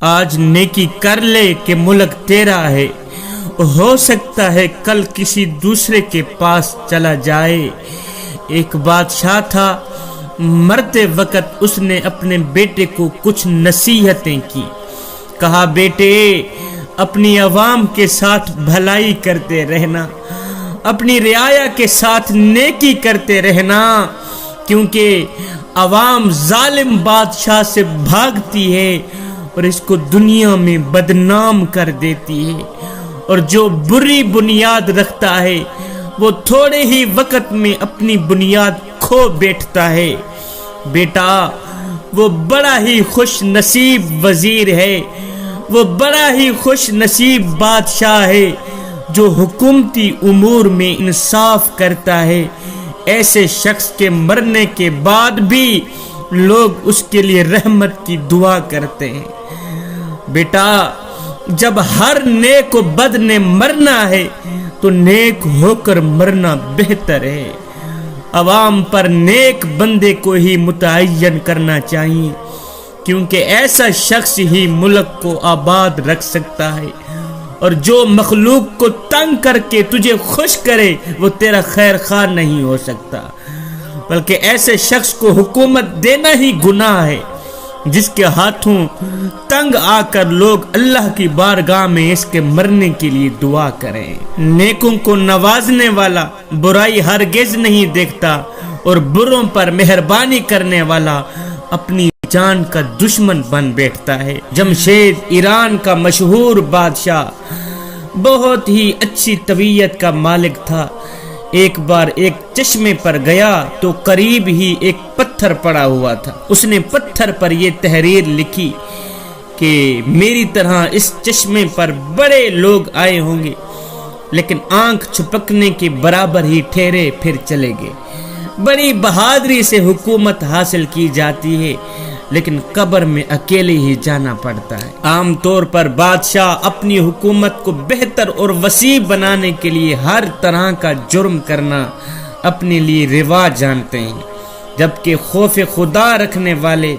آج نیکی کر لے کہ ملک تیرا ہے، ہو سکتا ہے کل کسی دوسرے کے پاس چلا جائے۔ ایک بادشاہ تھا، مرتے وقت اس نے اپنے بیٹے کو کچھ نصیحتیں کی۔ کہا بیٹے، اپنی عوام کے ساتھ بھلائی کرتے رہنا، اپنی رعایا کے ساتھ نیکی کرتے رہنا، کیونکہ عوام ظالم بادشاہ سے بھاگتی ہے اور اس کو دنیا میں بدنام کر دیتی ہے، اور جو بری بنیاد رکھتا ہے وہ تھوڑے ہی وقت میں اپنی بنیاد کھو بیٹھتا ہے۔ بیٹا، وہ بڑا ہی خوش نصیب وزیر ہے، وہ بڑا ہی خوش نصیب بادشاہ ہے جو حکومتی امور میں انصاف کرتا ہے۔ ایسے شخص کے مرنے کے بعد بھی لوگ اس کے لیے رحمت کی دعا کرتے ہیں۔ بیٹا، جب ہر نیک و بد نے مرنا ہے تو نیک ہو کر مرنا بہتر ہے۔ عوام پر نیک بندے کو ہی متعین کرنا چاہیے، کیونکہ ایسا شخص ہی ملک کو آباد رکھ سکتا ہے، اور جو مخلوق کو تنگ کر کے تجھے خوش کرے وہ تیرا خیر خواہ نہیں ہو سکتا، بلکہ ایسے شخص کو حکومت دینا ہی گناہ ہے جس کے ہاتھوں تنگ آ کر لوگ اللہ کی بارگاہ میں اس کے مرنے کے لیے دعا کریں۔ نیکوں کو نوازنے والا برائی ہرگز نہیں دیکھتا، اور بروں پر مہربانی کرنے والا اپنی جان کا دشمن بن بیٹھتا ہے۔ جمشید ایران کا مشہور بادشاہ بہت ہی اچھی طبیعت کا مالک تھا۔ ایک بار ایک چشمے پر گیا تو قریب ہی ایک پتھر پڑا ہوا تھا۔ اس نے پتھر پر یہ تحریر لکھی کہ میری طرح اس چشمے پر بڑے لوگ آئے ہوں گے، لیکن آنکھ چھپکنے کے برابر ہی ٹھہرے پھر چلے گئے۔ بڑی بہادری سے حکومت حاصل کی جاتی ہے، لیکن قبر میں اکیلے ہی جانا پڑتا ہے۔ عام طور پر بادشاہ اپنی حکومت کو بہتر اور وسیع بنانے کے لیے ہر طرح کا جرم کرنا اپنے لیے روا جانتے ہیں، جبکہ خوف خدا رکھنے والے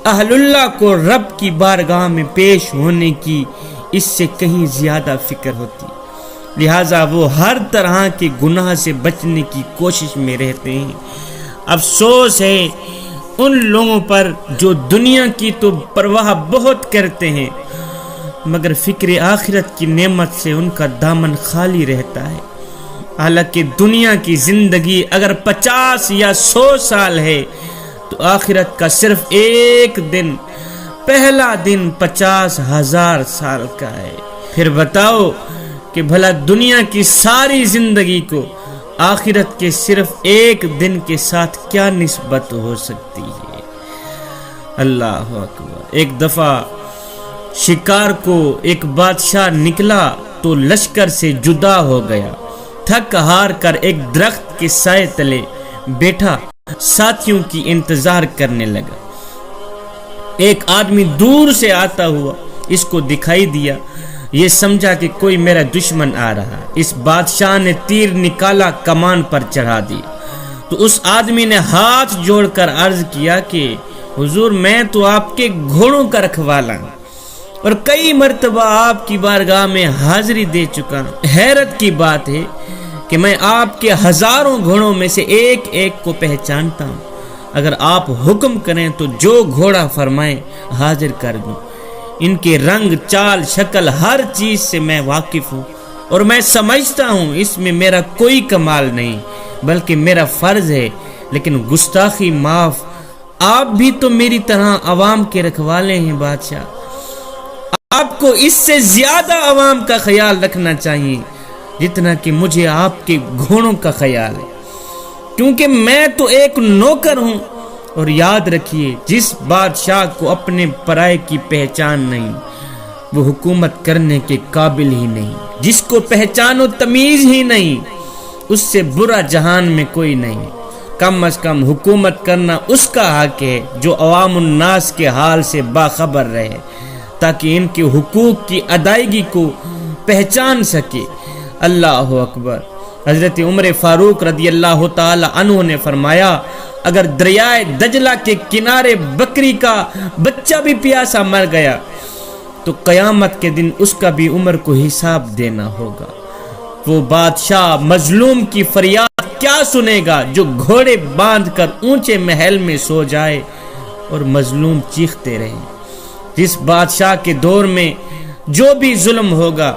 اہل اللہ کو رب کی بارگاہ میں پیش ہونے کی اس سے کہیں زیادہ فکر ہوتی، لہذا وہ ہر طرح کے گناہ سے بچنے کی کوشش میں رہتے ہیں۔ افسوس ہے ان لوگوں پر جو دنیا کی تو پرواہ بہت کرتے ہیں، مگر فکر آخرت کی نعمت سے ان کا دامن خالی رہتا ہے۔ حالانکہ دنیا کی زندگی اگر 50 یا 100 سال ہے تو آخرت کا صرف ایک دن، پہلا دن 50,000 سال کا ہے۔ پھر بتاؤ کہ بھلا دنیا کی ساری زندگی کو آخرت کے صرف ایک دن کے ساتھ کیا نسبت ہو سکتی ہے؟ اللہ اکبر۔ ایک دفعہ شکار کو ایک بادشاہ نکلا تو لشکر سے جدا ہو گیا، تھک ہار کر ایک درخت کے سائے تلے بیٹھا ساتھیوں کی انتظار کرنے لگا۔ ایک آدمی دور سے آتا ہوا اس کو دکھائی دیا، یہ سمجھا کہ کوئی میرا دشمن آ رہا۔ اس بادشاہ نے تیر نکالا، کمان پر چڑھا دی تو اس آدمی نے ہاتھ جوڑ کر عرض کیا کہ حضور، میں تو آپ کے گھوڑوں کا رکھوالا ہوں اور کئی مرتبہ آپ کی بارگاہ میں حاضری دے چکا ہوں۔ حیرت کی بات ہے کہ میں آپ کے ہزاروں گھوڑوں میں سے ایک ایک کو پہچانتا ہوں۔ اگر آپ حکم کریں تو جو گھوڑا فرمائیں حاضر کر دوں۔ ان کے رنگ، چال، شکل، ہر چیز سے میں واقف ہوں، اور میں سمجھتا ہوں اس میں میرا کوئی کمال نہیں بلکہ میرا فرض ہے، لیکن گستاخی معاف، آپ بھی تو میری طرح عوام کے رکھوالے ہیں بادشاہ۔ آپ کو اس سے زیادہ عوام کا خیال رکھنا چاہیے جتنا کہ مجھے آپ کے گھوڑوں کا خیال ہے، کیونکہ میں تو ایک نوکر ہوں۔ اور یاد رکھیے، جس بادشاہ کو اپنے پرائے کی پہچان نہیں وہ حکومت کرنے کے قابل ہی نہیں۔ جس کو پہچان و تمیز ہی نہیں اس سے برا جہان میں کوئی نہیں۔ کم از کم حکومت کرنا اس کا حق ہے جو عوام الناس کے حال سے باخبر رہے، تاکہ ان کے حقوق کی ادائیگی کو پہچان سکے۔ اللہ اکبر۔ حضرت عمر فاروق رضی اللہ تعالی عنہ نے فرمایا، اگر دریائے دجلہ کے کنارے بکری کا بچہ بھی پیاسا مر گیا تو قیامت کے دن اس کا بھی عمر کو حساب دینا ہوگا۔ وہ بادشاہ مظلوم کی فریاد کیا سنے گا جو گھوڑے باندھ کر اونچے محل میں سو جائے اور مظلوم چیختے رہے۔ جس بادشاہ کے دور میں جو بھی ظلم ہوگا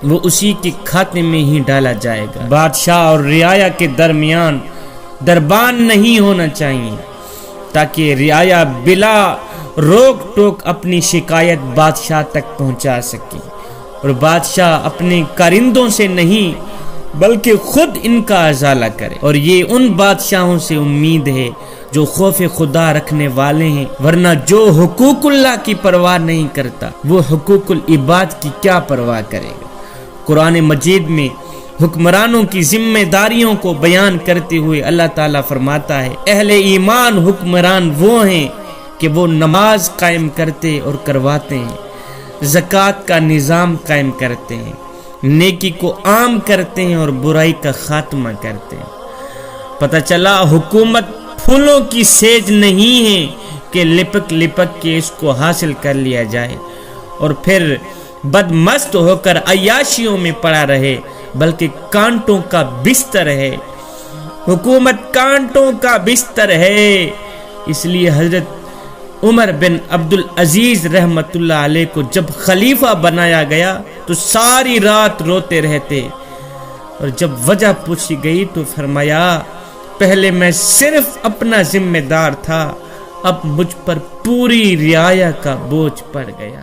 وہ اسی کے کھاتے میں ہی ڈالا جائے گا۔ بادشاہ اور رعایا کے درمیان دربان نہیں ہونا چاہیے تاکہ رعایا بلا روک ٹوک اپنی شکایت بادشاہ تک پہنچا سکے، اور بادشاہ اپنے کارندوں سے نہیں بلکہ خود ان کا ازالہ کرے۔ اور یہ ان بادشاہوں سے امید ہے جو خوف خدا رکھنے والے ہیں، ورنہ جو حقوق اللہ کی پرواہ نہیں کرتا وہ حقوق العباد کی کیا پرواہ کرے گا۔ قرآن مجید میں حکمرانوں کی ذمہ داریوں کو بیان کرتے ہوئے اللہ تعالیٰ فرماتا ہے، اہل ایمان حکمران وہ ہیں کہ وہ نماز قائم کرتے اور کرواتے ہیں، زکوٰۃ کا نظام قائم کرتے ہیں، نیکی کو عام کرتے ہیں اور برائی کا خاتمہ کرتے ہیں۔ پتہ چلا حکومت پھولوں کی سیج نہیں ہے کہ لپک لپک کے اس کو حاصل کر لیا جائے اور پھر بدمست ہو کر عیاشیوں میں پڑا رہے، بلکہ کانٹوں کا بستر ہے۔ حکومت کانٹوں کا بستر ہے۔ اس لیے حضرت عمر بن عبدالعزیز رحمت اللہ علیہ کو جب خلیفہ بنایا گیا تو ساری رات روتے رہتے، اور جب وجہ پوچھی گئی تو فرمایا، پہلے میں صرف اپنا ذمہ دار تھا، اب مجھ پر پوری رعایا کا بوجھ پڑ گیا۔